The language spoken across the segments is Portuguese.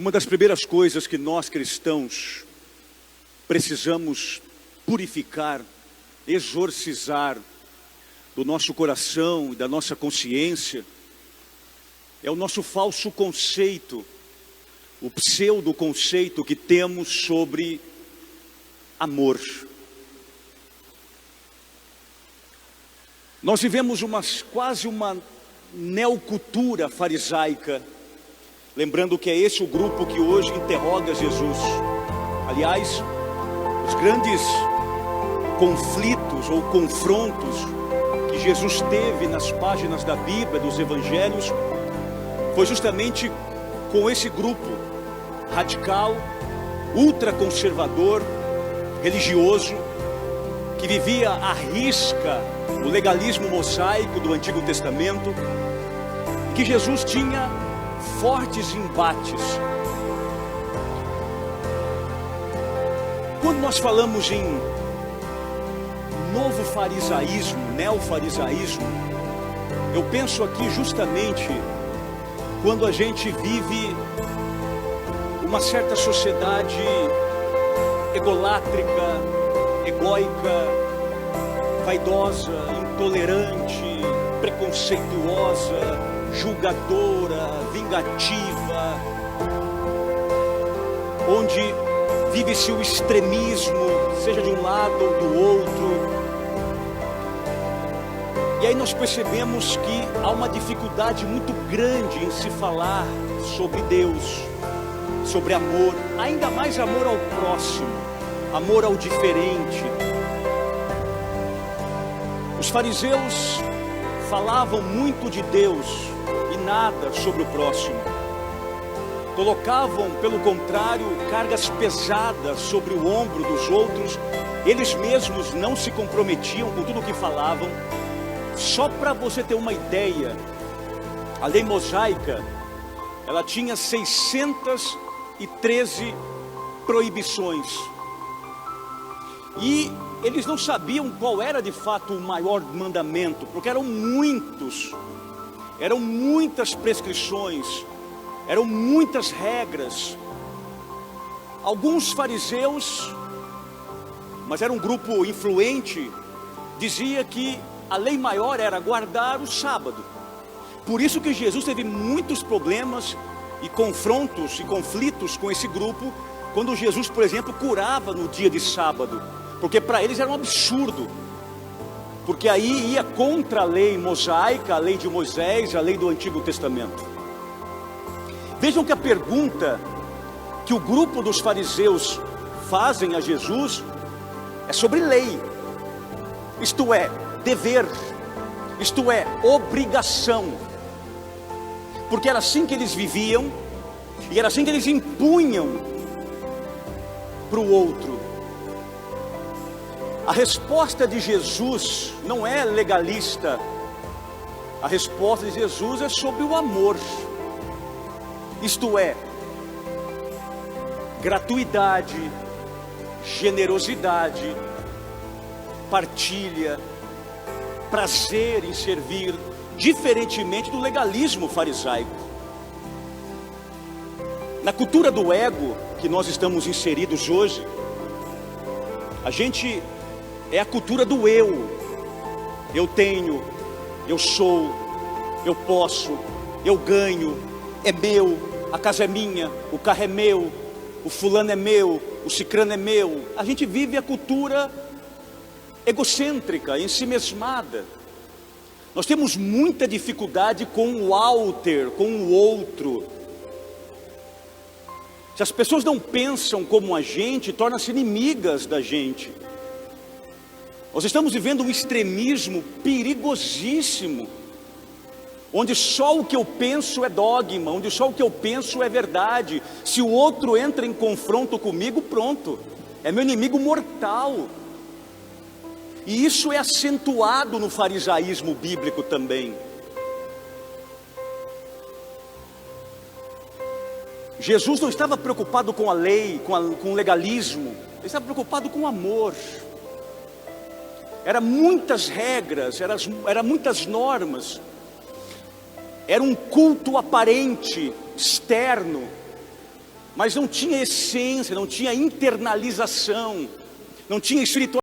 Uma das primeiras coisas que nós cristãos precisamos purificar, exorcizar do nosso coração e da nossa consciência é o nosso falso conceito, o pseudo conceito que temos sobre amor. Nós vivemos quase uma neocultura farisaica, lembrando que é esse o grupo que hoje interroga Jesus. Aliás, os grandes conflitos ou confrontos que Jesus teve nas páginas da Bíblia, dos Evangelhos, foi justamente com esse grupo radical, ultraconservador, religioso, que vivia à risca o legalismo mosaico do Antigo Testamento, que Jesus tinha fortes embates. Quando nós falamos em novo farisaísmo, neofarisaísmo, eu penso aqui justamente quando a gente vive uma certa sociedade egolátrica, egóica, vaidosa, intolerante, preconceituosa, julgadora, vingativa, onde vive-se o extremismo, seja de um lado ou do outro. E aí nós percebemos que há uma dificuldade muito grande em se falar sobre Deus, sobre amor, ainda mais amor ao próximo, amor ao diferente. Os fariseus falavam muito de Deus e nada sobre o próximo. Colocavam, pelo contrário, cargas pesadas sobre o ombro dos outros. Eles mesmos não se comprometiam com tudo o que falavam. Só para você ter uma ideia, a lei mosaica, ela tinha 613 proibições. E eles não sabiam qual era de fato o maior mandamento, porque eram muitas prescrições, eram muitas regras. Alguns fariseus, mas era um grupo influente, dizia que a lei maior era guardar o sábado. Por isso que Jesus teve muitos problemas e confrontos e conflitos com esse grupo, quando Jesus, por exemplo, curava no dia de sábado, porque para eles era um absurdo, porque aí ia contra a lei mosaica, a lei de Moisés, a lei do Antigo Testamento. Vejam que a pergunta que o grupo dos fariseus fazem a Jesus é sobre lei, isto é, dever, isto é, obrigação, porque era assim que eles viviam e era assim que eles impunham para o outro. A resposta de Jesus não é legalista, a resposta de Jesus é sobre o amor, isto é, gratuidade, generosidade, partilha, prazer em servir, diferentemente do legalismo farisaico. Na cultura do ego que nós estamos inseridos hoje, a gente é a cultura do eu. Eu tenho, eu sou, eu posso, eu ganho, é meu, a casa é minha, o carro é meu, o fulano é meu, o cicrano é meu. A gente vive a cultura egocêntrica, ensimesmada. Nós temos muita dificuldade com o alter, com o outro. Se as pessoas não pensam como a gente, tornam-se inimigas da gente. Nós estamos vivendo um extremismo perigosíssimo, onde só o que eu penso é dogma, onde só o que eu penso é verdade. Se o outro entra em confronto comigo, pronto, é meu inimigo mortal. E isso é acentuado no farisaísmo bíblico também. Jesus não estava preocupado com a lei, com o legalismo, ele estava preocupado com o amor. Eram muitas regras, eram muitas normas, era um culto aparente, externo, mas não tinha essência, não tinha internalização, não tinha espiritualidade.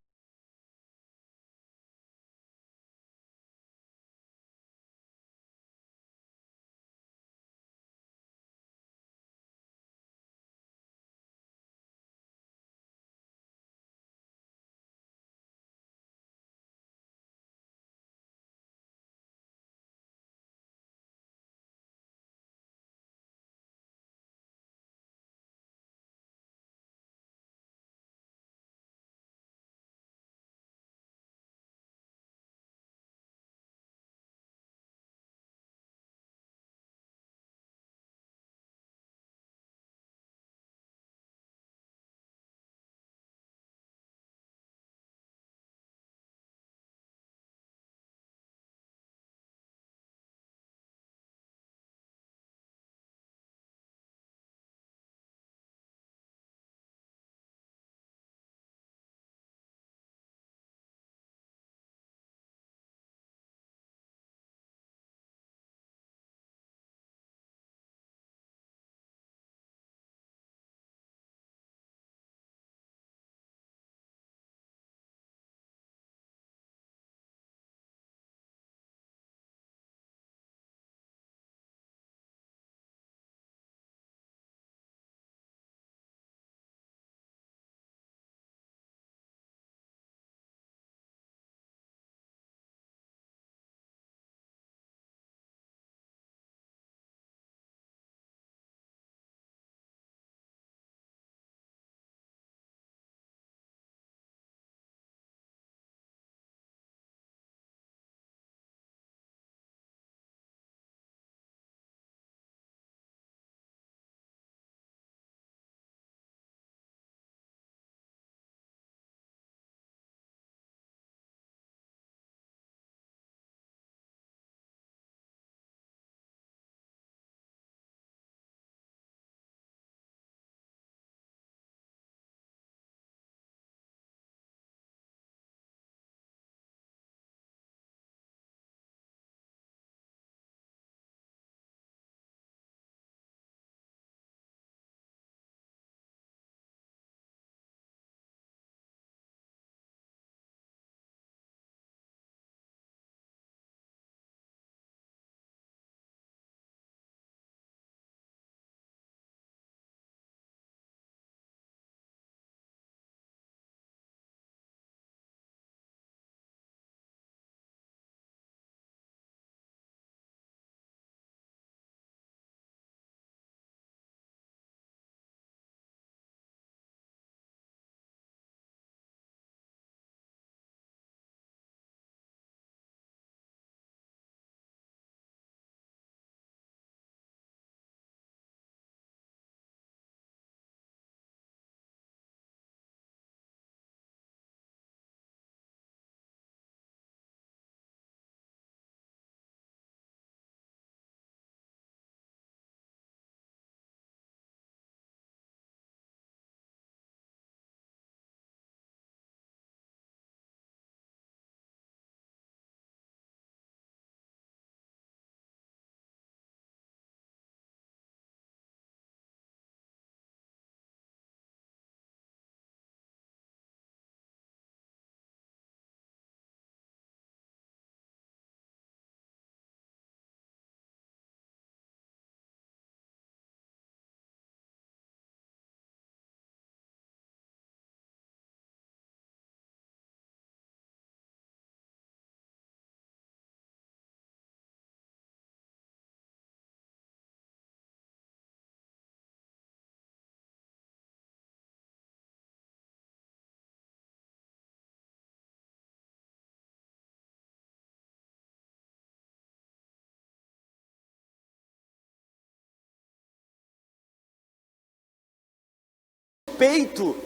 Peito.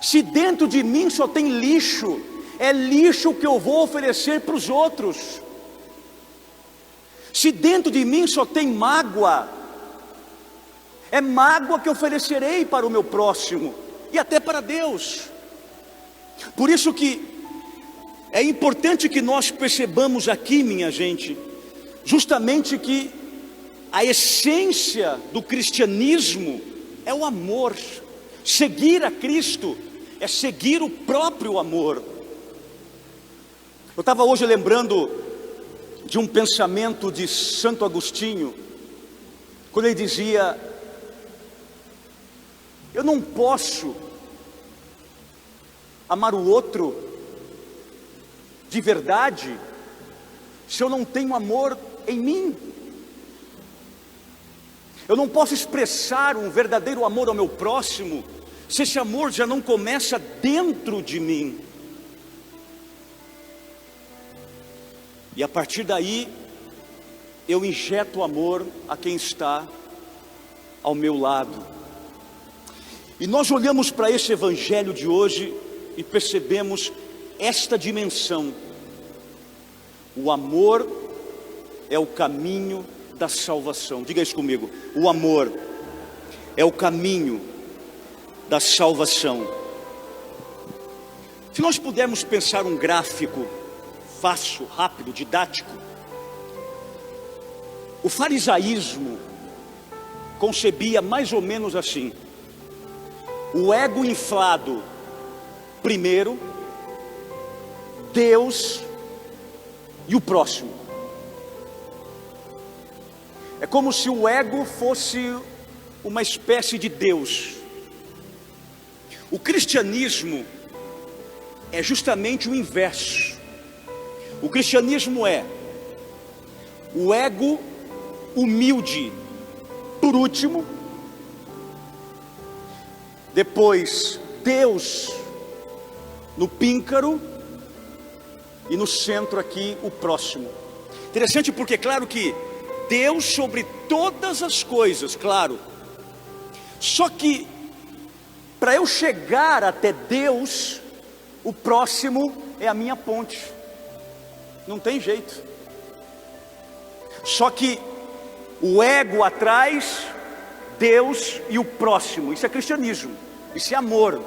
Se dentro de mim só tem lixo, é lixo que eu vou oferecer para os outros. Se dentro de mim só tem mágoa, é mágoa que eu oferecerei para o meu próximo e até para Deus. Por isso que é importante que nós percebamos aqui, minha gente, justamente que a essência do cristianismo é o amor. Seguir a Cristo é seguir o próprio amor. Eu estava hoje lembrando de um pensamento de Santo Agostinho, quando ele dizia: eu não posso amar o outro de verdade se eu não tenho amor em mim. Eu não posso expressar um verdadeiro amor ao meu próximo se esse amor já não começa dentro de mim. E a partir daí, eu injeto amor a quem está ao meu lado. E nós olhamos para esse evangelho de hoje e percebemos esta dimensão. O amor é o caminho da salvação. Diga isso comigo. O amor é o caminho da salvação. Se nós pudermos pensar um gráfico fácil, rápido, didático, o farisaísmo concebia mais ou menos assim: o ego inflado primeiro, Deus e o próximo. É como se o ego fosse uma espécie de Deus. O cristianismo é justamente o inverso. O cristianismo é o ego humilde por último, depois Deus no píncaro e no centro aqui o próximo. Interessante porque, claro que Deus sobre todas as coisas, claro. Só que para eu chegar até Deus, o próximo é a minha ponte. Não tem jeito. Só que o ego atrás, Deus e o próximo. Isso é cristianismo, isso é amor.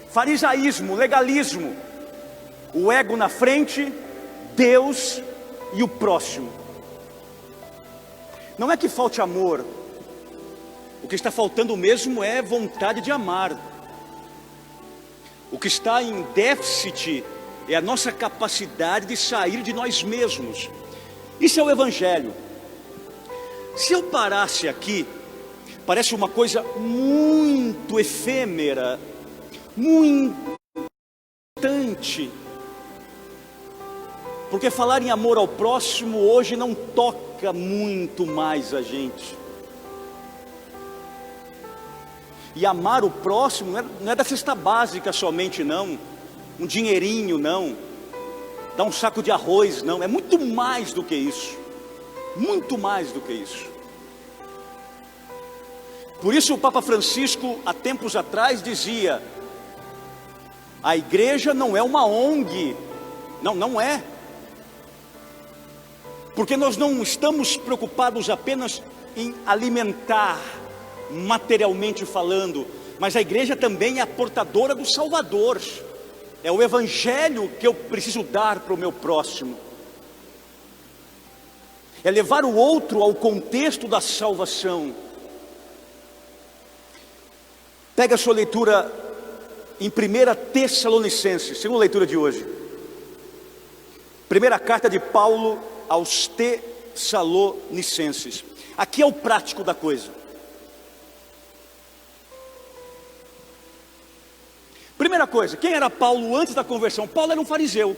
Farisaísmo, legalismo. O ego na frente, Deus e o próximo. Não é que falte amor. O que está faltando mesmo é vontade de amar. O que está em déficit é a nossa capacidade de sair de nós mesmos. Isso é o evangelho. Se eu parasse aqui, parece uma coisa muito efêmera, muito distante, porque falar em amor ao próximo hoje não toca muito mais a gente. E amar o próximo não é da cesta básica somente, não. Um dinheirinho, não. Dar um saco de arroz, não. É muito mais do que isso. Muito mais do que isso. Por isso o Papa Francisco, há tempos atrás, dizia: a igreja não é uma ONG. Não, não é. Porque nós não estamos preocupados apenas em alimentar, materialmente falando, mas a igreja também é a portadora do Salvador. É o evangelho que eu preciso dar para o meu próximo. É levar o outro ao contexto da salvação. Pega a sua leitura em 1 Tessalonicenses, segunda leitura de hoje. Primeira carta de Paulo aos Tessalonicenses. Aqui é o prático da coisa. Primeira coisa, quem era Paulo antes da conversão? Paulo era um fariseu,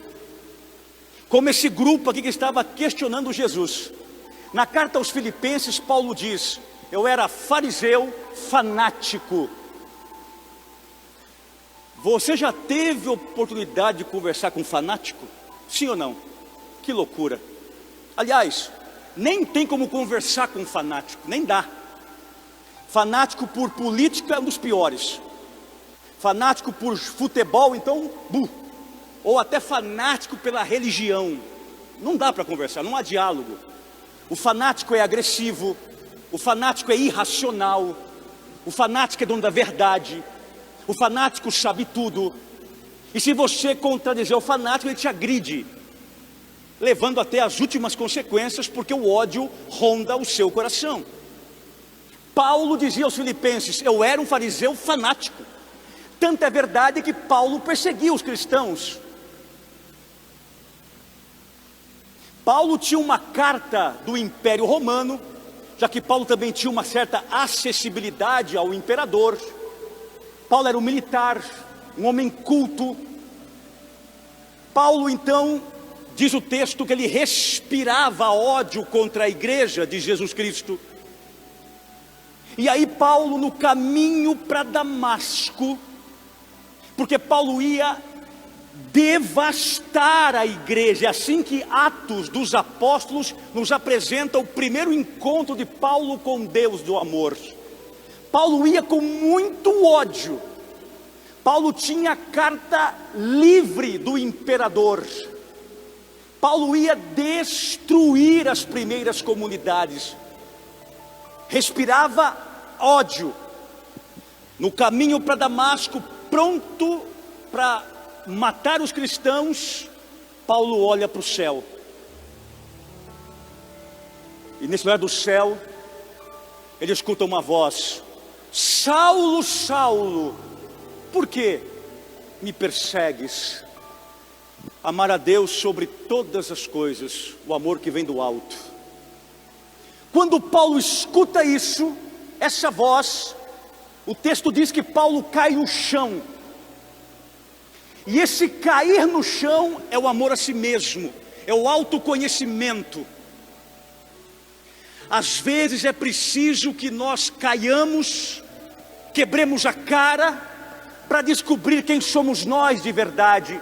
como esse grupo aqui que estava questionando Jesus. Na carta aos Filipenses, Paulo diz: eu era fariseu fanático. Você já teve oportunidade de conversar com um fanático? Sim ou não? Que loucura. Aliás, nem tem como conversar com um fanático, nem dá. Fanático por política é um dos piores. Fanático por futebol, então, ou até fanático pela religião. Não dá para conversar, não há diálogo. O fanático é agressivo, o fanático é irracional, o fanático é dono da verdade, o fanático sabe tudo. E se você contradizer o fanático, ele te agride. levando até as últimas consequências, porque o ódio ronda o seu coração. Paulo dizia aos filipenses: eu era um fariseu fanático. Tanto é verdade que Paulo perseguia os cristãos. Paulo tinha uma carta do Império Romano, já que Paulo também tinha uma certa acessibilidade ao imperador. Paulo era um militar, um homem culto. Paulo então, diz o texto, que ele respirava ódio contra a igreja de Jesus Cristo. E aí Paulo, no caminho para Damasco, porque Paulo ia devastar a igreja, é assim que Atos dos Apóstolos nos apresenta o primeiro encontro de Paulo com Deus do amor. Paulo ia com muito ódio. Paulo tinha a carta livre do imperador. Paulo ia destruir as primeiras comunidades. Respirava ódio. No caminho para Damasco, pronto para matar os cristãos, Paulo olha para o céu. E nesse lugar do céu, ele escuta uma voz: Saulo, Saulo, por que me persegues? Amar a Deus sobre todas as coisas, o amor que vem do alto. Quando Paulo escuta isso, essa voz, o texto diz que Paulo cai no chão. E esse cair no chão é o amor a si mesmo, é o autoconhecimento. Às vezes é preciso que nós caiamos, quebremos a cara, para descobrir quem somos nós de verdade.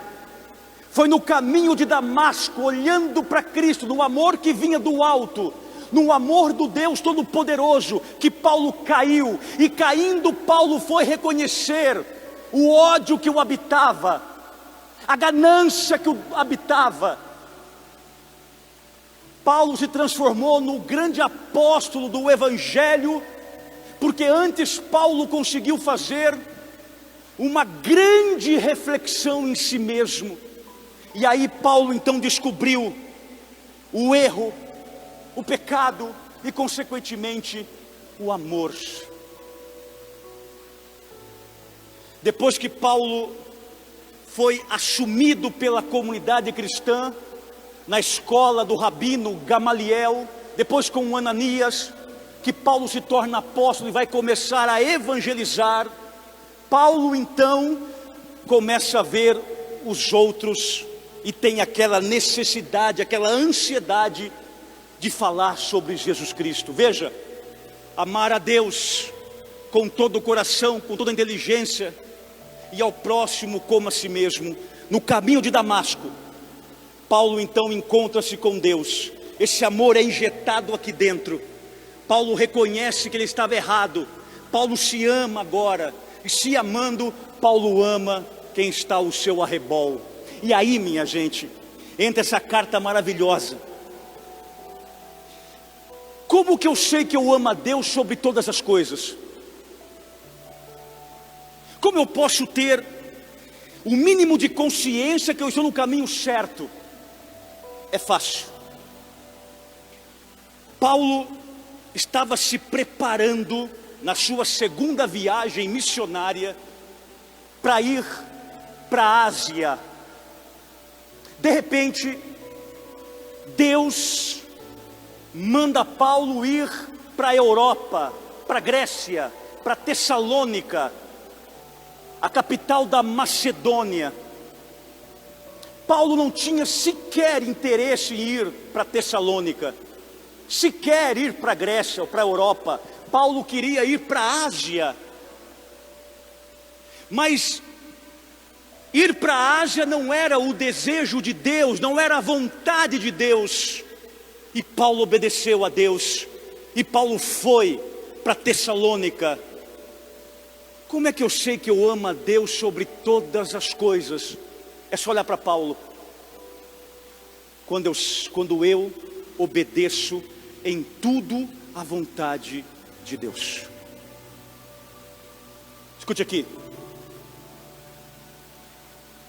Foi no caminho de Damasco, olhando para Cristo, no amor que vinha do alto, no amor do Deus Todo-Poderoso, que Paulo caiu. E caindo, Paulo foi reconhecer o ódio que o habitava, a ganância que o habitava. Paulo se transformou no grande apóstolo do Evangelho, porque antes Paulo conseguiu fazer uma grande reflexão em si mesmo. E aí Paulo então descobriu o erro, o pecado e consequentemente o amor. Depois que Paulo foi assumido pela comunidade cristã, na escola do rabino Gamaliel, depois com Ananias, que Paulo se torna apóstolo e vai começar a evangelizar, Paulo então começa a ver os outros e tem aquela necessidade, aquela ansiedade de falar sobre Jesus Cristo. Veja, amar a Deus com todo o coração, com toda a inteligência, e ao próximo como a si mesmo. No caminho de Damasco, Paulo então encontra-se com Deus. Esse amor é injetado aqui dentro. Paulo reconhece que ele estava errado. Paulo se ama agora. E se amando, Paulo ama quem está ao seu arrebol. E aí, minha gente, entra essa carta maravilhosa. Como que eu sei que eu amo a Deus sobre todas as coisas? Como eu posso ter o mínimo de consciência que eu estou no caminho certo? É fácil. Paulo estava se preparando na sua segunda viagem missionária para ir para a Ásia. De repente, Deus manda Paulo ir para a Europa, para a Grécia, para Tessalônica, a capital da Macedônia. Paulo não tinha sequer interesse em ir para Tessalônica, sequer ir para a Grécia ou para a Europa. Paulo queria ir para a Ásia. Mas ir para a Ásia não era o desejo de Deus, não era a vontade de Deus. E Paulo obedeceu a Deus. E Paulo foi para Tessalônica. Como é que eu sei que eu amo a Deus sobre todas as coisas? É só olhar para Paulo. Quando eu obedeço em tudo à vontade de Deus. Escute aqui.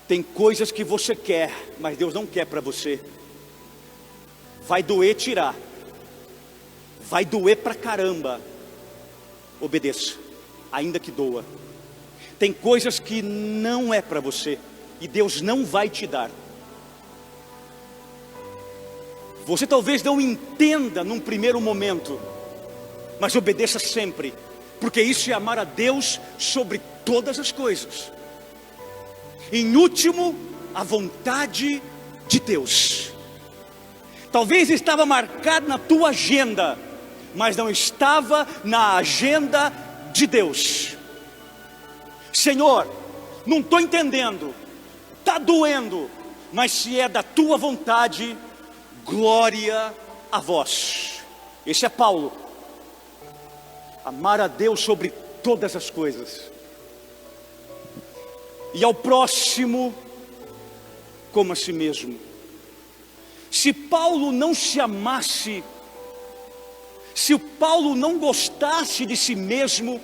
Tem coisas que você quer, mas Deus não quer para você. Vai doer tirar. Vai doer pra caramba. Obedeça, ainda que doa. Tem coisas que não é para você e Deus não vai te dar. Você talvez não entenda num primeiro momento, mas obedeça sempre, porque isso é amar a Deus sobre todas as coisas. Em último, a vontade de Deus. Talvez estava marcado na tua agenda, mas não estava na agenda de Deus. Senhor, não estou entendendo, está doendo, mas se é da tua vontade, glória a vós. Esse é Paulo. Amar a Deus sobre todas as coisas, e ao próximo como a si mesmo. Se Paulo não se amasse, se o Paulo não gostasse de si mesmo,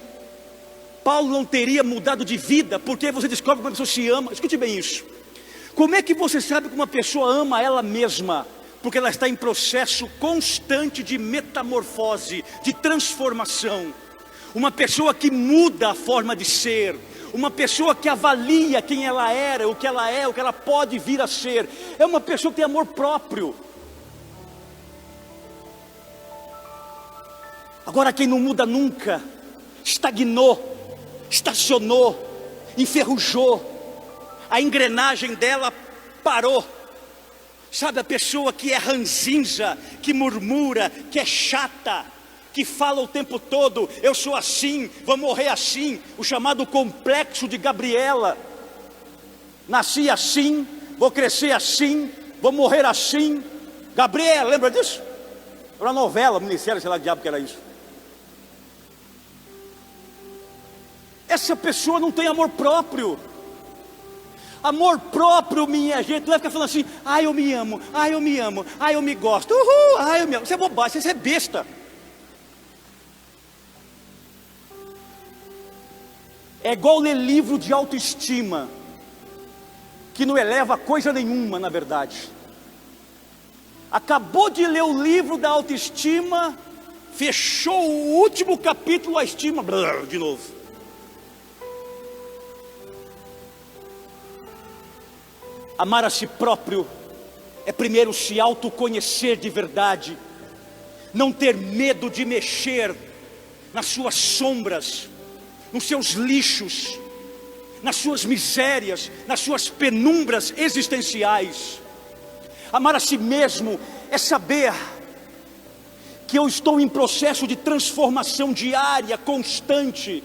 Paulo não teria mudado de vida, porque você descobre que uma pessoa se ama. Escute bem isso. Como é que você sabe que uma pessoa ama ela mesma? Porque ela está em processo constante de metamorfose, de transformação. Uma pessoa que muda a forma de ser, uma pessoa que avalia quem ela era, o que ela é, o que ela pode vir a ser, é uma pessoa que tem amor próprio. Agora quem não muda nunca, estagnou, estacionou, enferrujou, a engrenagem dela parou. Sabe, a pessoa que é ranzinza, que murmura, que é chata, que fala o tempo todo, eu sou assim, vou morrer assim, o chamado complexo de Gabriela. Nasci assim, vou crescer assim, vou morrer assim. Gabriela, lembra disso? Era uma novela, ministério, sei lá que diabo que era isso. Essa pessoa não tem amor próprio. Amor próprio, minha gente, não é ficar falando assim, ai eu me amo, ai eu me amo, ai eu me gosto, uhul, ai eu me amo. Isso é bobagem, isso é besta. É igual ler livro de autoestima, que não eleva coisa nenhuma, na verdade. Acabou de ler o livro da autoestima, fechou o último capítulo, a estima, de novo. Amar a si próprio é primeiro se autoconhecer de verdade, não ter medo de mexer nas suas sombras, nos seus lixos, nas suas misérias, nas suas penumbras existenciais. Amar a si mesmo é saber que eu estou em processo de transformação diária, constante.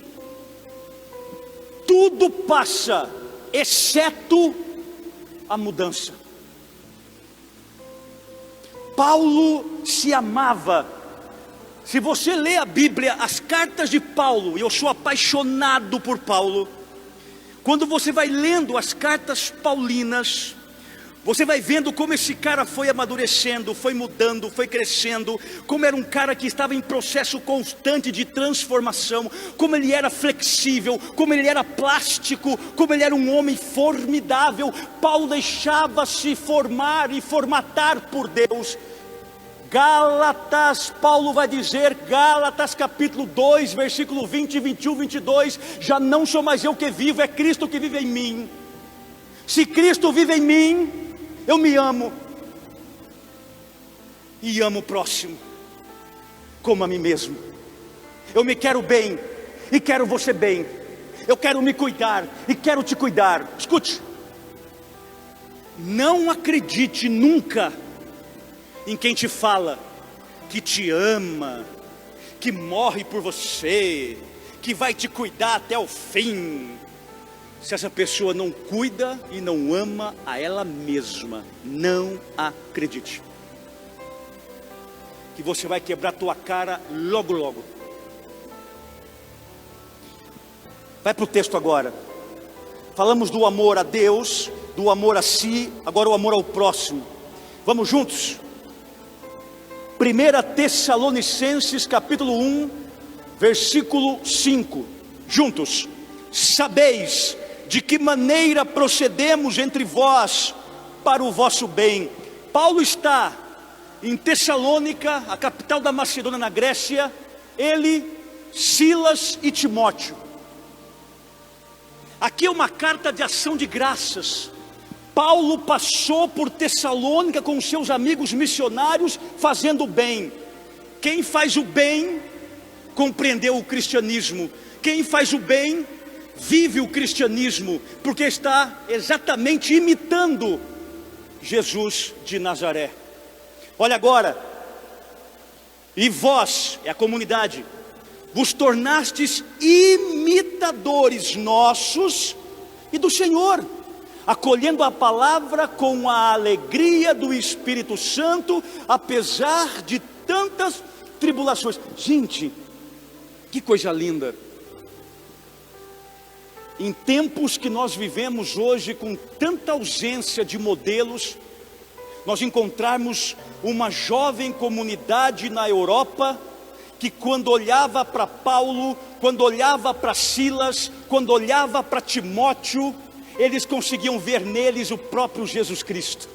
Tudo passa, exceto a mudança. Paulo se amava. Se você lê a Bíblia, as cartas de Paulo, e eu sou apaixonado por Paulo, quando você vai lendo as cartas paulinas, você vai vendo como esse cara foi amadurecendo, foi mudando, foi crescendo, como era um cara que estava em processo constante de transformação, como ele era flexível, como ele era plástico, como ele era um homem formidável. Paulo deixava-se formar e formatar por Deus. Gálatas, Paulo vai dizer, Gálatas capítulo 2, versículo 20, 21, 22, já não sou mais eu que vivo, é Cristo que vive em mim. Se Cristo vive em mim, eu me amo, e amo o próximo, como a mim mesmo. Eu me quero bem, e quero você bem. Eu quero me cuidar, e quero te cuidar. Escute, não acredite nunca em quem te fala que te ama, que morre por você, que vai te cuidar até o fim. Se essa pessoa não cuida e não ama a ela mesma, não acredite que você vai quebrar tua cara logo logo. Vai para o texto agora. Falamos do amor a Deus, do amor a si, agora o amor ao próximo. Vamos juntos? 1 Tessalonicenses capítulo 1, versículo 5. Juntos. Sabeis de que maneira procedemos entre vós para o vosso bem. Paulo está em Tessalônica, a capital da Macedônia na Grécia, ele, Silas e Timóteo. Aqui é uma carta de ação de graças. Paulo passou por Tessalônica com seus amigos missionários fazendo o bem. Quem faz o bem compreendeu o cristianismo. Quem faz o bem vive o cristianismo, porque está exatamente imitando Jesus de Nazaré. Olha agora, e vós, é a comunidade, vos tornastes imitadores nossos e do Senhor, acolhendo a palavra com a alegria do Espírito Santo, apesar de tantas tribulações. Gente, que coisa linda! Em tempos que nós vivemos hoje, com tanta ausência de modelos, nós encontrarmos uma jovem comunidade na Europa, que quando olhava para Paulo, quando olhava para Silas, quando olhava para Timóteo, eles conseguiam ver neles o próprio Jesus Cristo.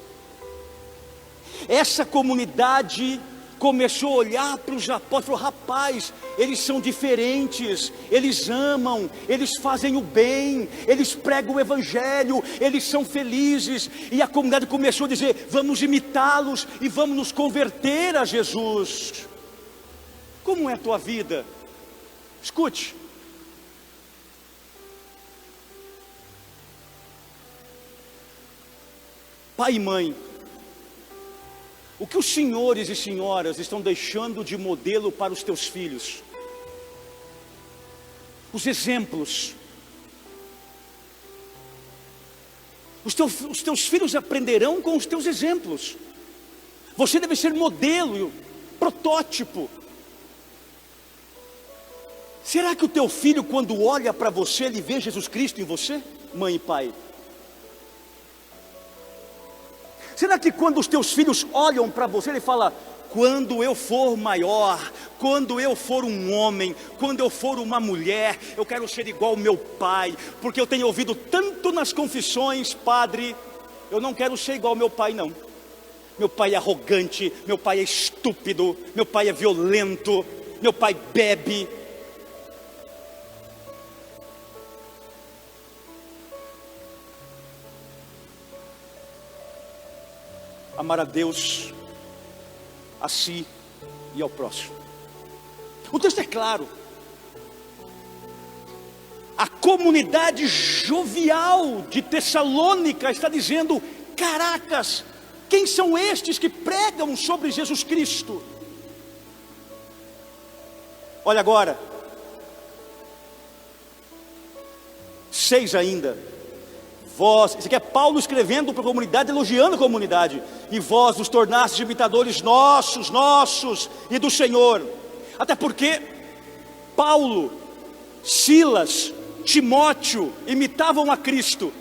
Essa comunidade começou a olhar para os apóstolos e falou: rapaz, eles são diferentes, eles amam, eles fazem o bem, eles pregam o evangelho, eles são felizes. E a comunidade começou a dizer: vamos imitá-los e vamos nos converter a Jesus. Como é a tua vida? Escute. Pai e mãe, o que os senhores e senhoras estão deixando de modelo para os teus filhos? Os exemplos. Os teus filhos aprenderão com os teus exemplos. Você deve ser modelo, protótipo. Será que o teu filho, quando olha para você, ele vê Jesus Cristo em você, mãe e pai? Será que quando os teus filhos olham para você, ele fala: quando eu for maior, quando eu for um homem, quando eu for uma mulher, eu quero ser igual ao meu pai, porque eu tenho ouvido tanto nas confissões: padre, eu não quero ser igual ao meu pai não. Meu pai é arrogante, meu pai é estúpido, meu pai é violento, meu pai bebe. Amar a Deus, a si e ao próximo. O texto é claro. A comunidade jovial de Tessalônica está dizendo: caracas, quem são estes que pregam sobre Jesus Cristo? Olha agora, 6 ainda. Vós, isso aqui é Paulo escrevendo para a comunidade, elogiando a comunidade. E vós vos tornastes imitadores nossos e do Senhor. Até porque Paulo, Silas, Timóteo imitavam a Cristo.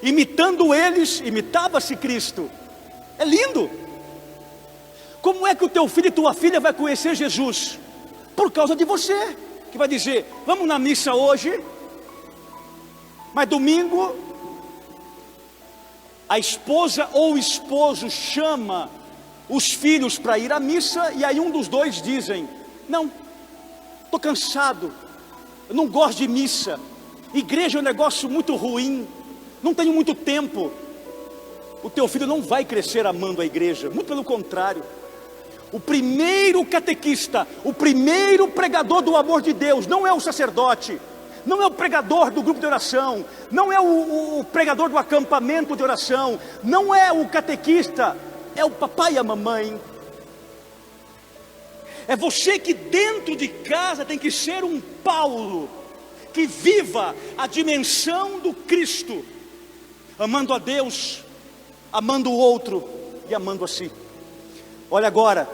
Imitando eles, imitava-se Cristo. É lindo. Como é que o teu filho e tua filha vai conhecer Jesus? Por causa de você, que vai dizer: vamos na missa hoje, mas domingo a esposa ou o esposo chama os filhos para ir à missa, e aí um dos dois dizem: não, estou cansado, eu não gosto de missa, igreja é um negócio muito ruim, não tenho muito tempo. O teu filho não vai crescer amando a igreja, muito pelo contrário. O primeiro catequista, o primeiro pregador do amor de Deus não é o sacerdote, não é o pregador do grupo de oração, não é o pregador do acampamento de oração, não é o catequista, é o papai e a mamãe. É você que dentro de casa tem que ser um Paulo, que viva a dimensão do Cristo, amando a Deus, amando o outro e amando a si. Olha agora,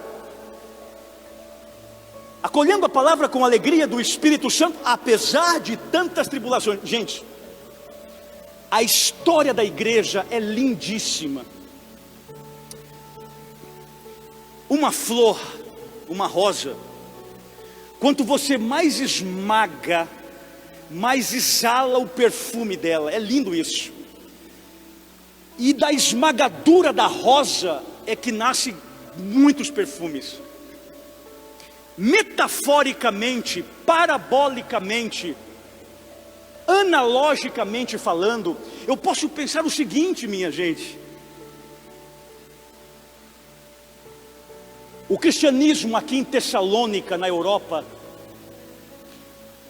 acolhendo a palavra com alegria do Espírito Santo, apesar de tantas tribulações. Gente, a história da igreja é lindíssima. Uma flor, uma rosa, quanto você mais esmaga, mais exala o perfume dela. É lindo isso. E da esmagadura da rosa é que nasce muitos perfumes. Metaforicamente, parabolicamente, analogicamente falando, eu posso pensar o seguinte, minha gente: o cristianismo aqui em Tessalônica, na Europa,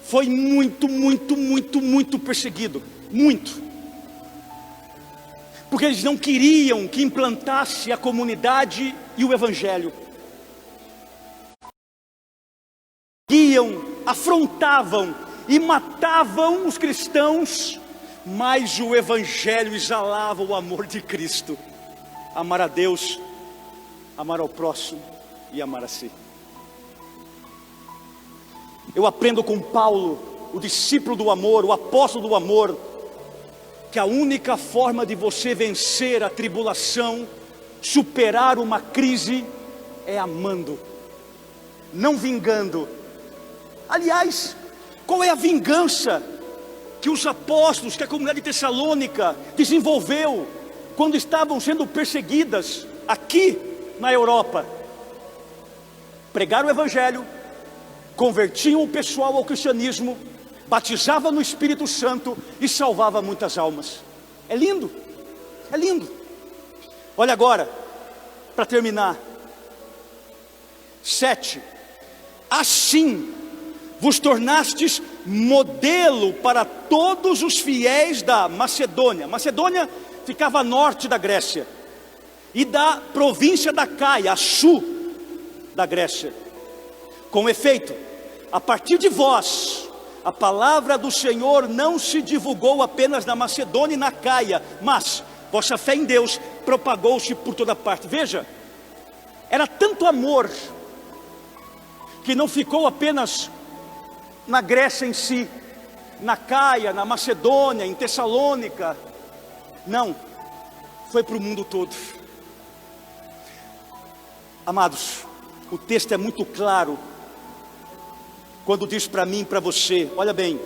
foi muito perseguido, muito, porque eles não queriam que implantasse a comunidade e o evangelho. Afrontavam e matavam os cristãos, mas o evangelho exalava o amor de Cristo: amar a Deus, amar ao próximo e amar a si. Eu aprendo com Paulo, o discípulo do amor, o apóstolo do amor, que a única forma de você vencer a tribulação, superar uma crise, é amando, não vingando. Aliás, qual é a vingança que os apóstolos, que a comunidade de Tessalônica desenvolveu quando estavam sendo perseguidas aqui na Europa? Pregaram o evangelho, convertiam o pessoal ao cristianismo, batizavam no Espírito Santo e salvavam muitas almas. É lindo, é lindo. Olha agora, para terminar, 7. Assim vos tornastes modelo para todos os fiéis da Macedônia. Macedônia ficava a norte da Grécia, e da província da Caia, a sul da Grécia. Com efeito, a partir de vós, a palavra do Senhor não se divulgou apenas na Macedônia e na Caia, mas vossa fé em Deus propagou-se por toda parte. Veja, era tanto amor que não ficou apenas na Grécia em si, na Caia, na Macedônia, em Tessalônica. Não, foi para o mundo todo. Amados, o texto é muito claro quando diz para mim e para você, olha bem,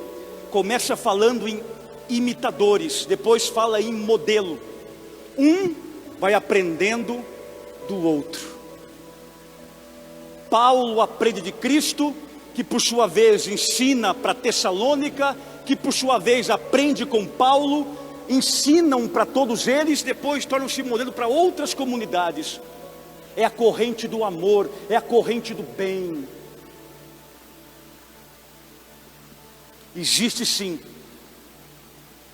começa falando em imitadores, depois fala em modelo. Um vai aprendendo do outro. Paulo aprende de Cristo, que por sua vez ensina para Tessalônica, que por sua vez aprende com Paulo, ensinam para todos eles, depois tornam-se modelo para outras comunidades. É a corrente do amor, é a corrente do bem. Existe sim,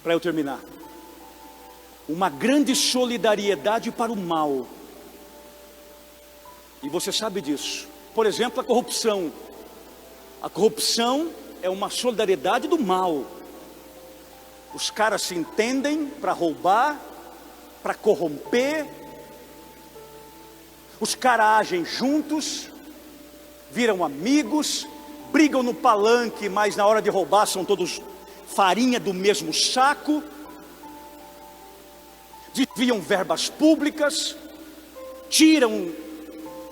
para eu terminar, uma grande solidariedade para o mal, e você sabe disso. Por exemplo, a corrupção. A corrupção é uma solidariedade do mal. Os caras se entendem para roubar, para corromper. Os caras agem juntos, viram amigos, brigam no palanque, mas na hora de roubar são todos farinha do mesmo saco. Desviam verbas públicas, tiram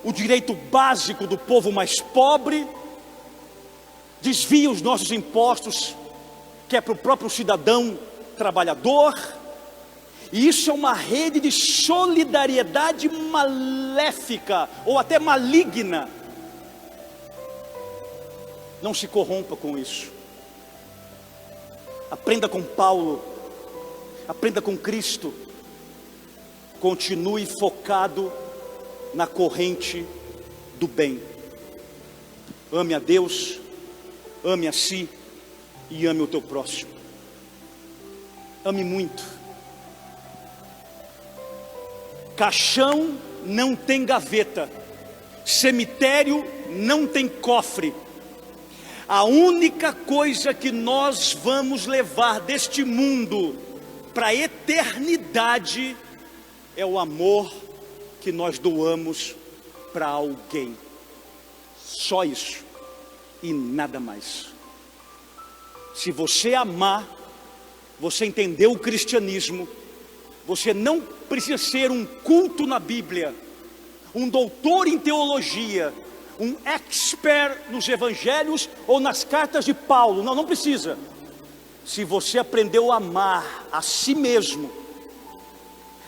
o direito básico do povo mais pobre, desvia os nossos impostos, que é para o próprio cidadão trabalhador. E isso é uma rede de solidariedade maléfica, ou até maligna. Não se corrompa com isso. Aprenda com Paulo, aprenda com Cristo. Continue focado na corrente do bem. Ame a Deus, ame a si e ame o teu próximo. Ame muito. Caixão não tem gaveta, cemitério não tem cofre. A única coisa que nós vamos levar deste mundo para a eternidade é o amor que nós doamos para alguém. Só isso e nada mais. Se você amar, você entendeu o cristianismo, você não precisa ser um culto na Bíblia, um doutor em teologia, um expert nos evangelhos ou nas cartas de Paulo. Não precisa. Se você aprendeu a amar a si mesmo,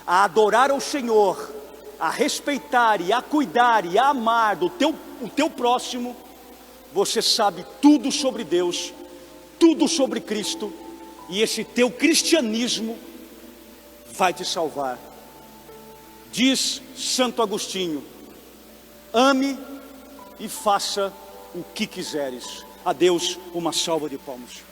a adorar ao Senhor, a respeitar e a cuidar e a amar o teu próximo, você sabe tudo sobre Deus, tudo sobre Cristo, e esse teu cristianismo vai te salvar. Diz Santo Agostinho: ame e faça o que quiseres. A Deus uma salva de palmas.